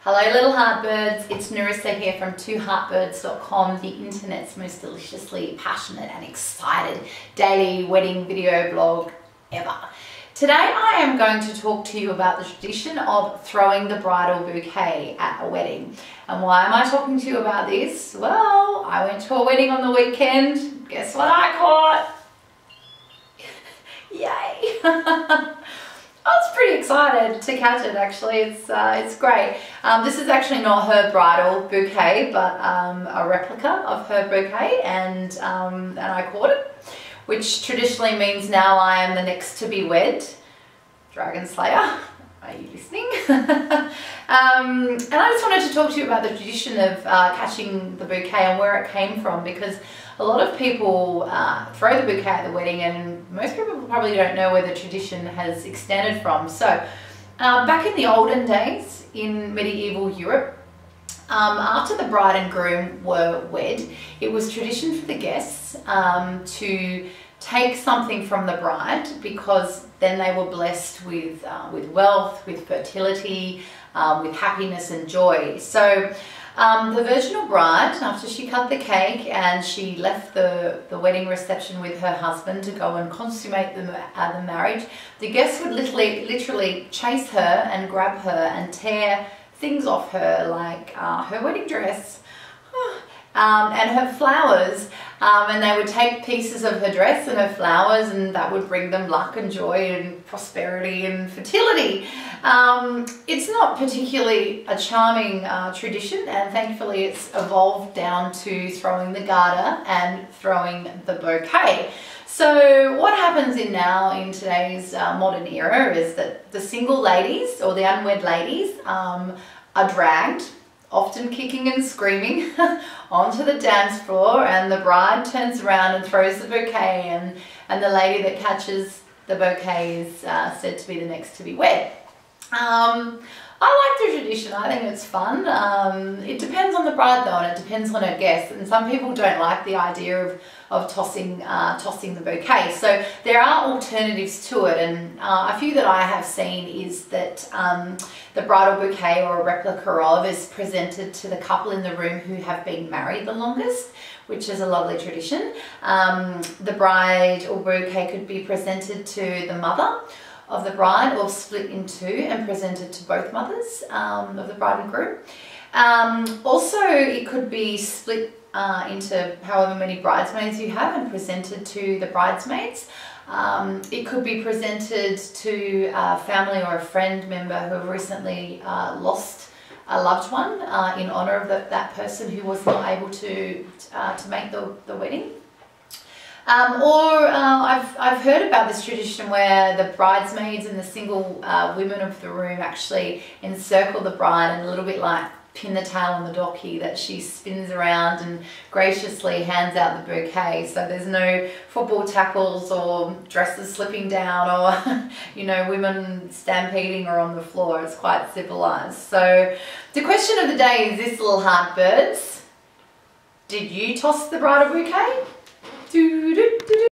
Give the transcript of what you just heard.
Hello little heartbirds, it's Nerissa here from twoheartbirds.com, the internet's most deliciously passionate and excited daily wedding video blog ever. Today I am going to talk to you about the tradition of throwing the bridal bouquet at a wedding. And why am I talking to you about this? Well, I went to a wedding on the weekend. Guess what I caught? Yay! I was pretty excited to catch it actually. It's great. This is actually not her bridal bouquet, but a replica of her bouquet, and I caught it, which traditionally means now I am the next to be wed. Dragon Slayer, are you listening? And I just wanted to talk to you about the tradition of catching the bouquet and where it came from, because a lot of people throw the bouquet at the wedding, and most people probably don't know where the tradition has extended from. So back in the olden days in medieval Europe, after the bride and groom were wed, it was tradition for the guests to take something from the bride, because then they were blessed with wealth, with fertility, with happiness and joy. So the virginal bride, after she cut the cake and she left the wedding reception with her husband to go and consummate the marriage, the guests would literally chase her and grab her and tear things off her, like her wedding dress and her flowers, and they would take pieces of her dress and her flowers, and that would bring them luck and joy and prosperity and fertility. It's not particularly a charming tradition, and thankfully it's evolved down to throwing the garter and throwing the bouquet. So what happens in today's modern era is that the single ladies or the unwed ladies are dragged, often kicking and screaming, onto the dance floor, and the bride turns around and throws the bouquet, and the lady that catches the bouquet is said to be the next to be wed. I like the tradition. I think it's fun. It depends on the bride though, and it depends on her guests, and some people don't like the idea of tossing the bouquet. So there are alternatives to it, and a few that I have seen is that the bridal bouquet, or a replica of, is presented to the couple in the room who have been married the longest, which is a lovely tradition. The bride or bouquet could be presented to the mother of the bride, or split in two and presented to both mothers of the bride and groom. Also, it could be split into however many bridesmaids you have and presented to the bridesmaids. It could be presented to a family or a friend member who have recently lost a loved one, in honor of that person who was not able to make the wedding. I've heard about this tradition where the bridesmaids and the single women of the room actually encircle the bride, and a little bit like pin the tail on the donkey, that she spins around and graciously hands out the bouquet. So there's no football tackles or dresses slipping down, or women stampeding or on the floor. It's quite civilized. So the question of the day is this, little heartbirds: did you toss the bridal bouquet?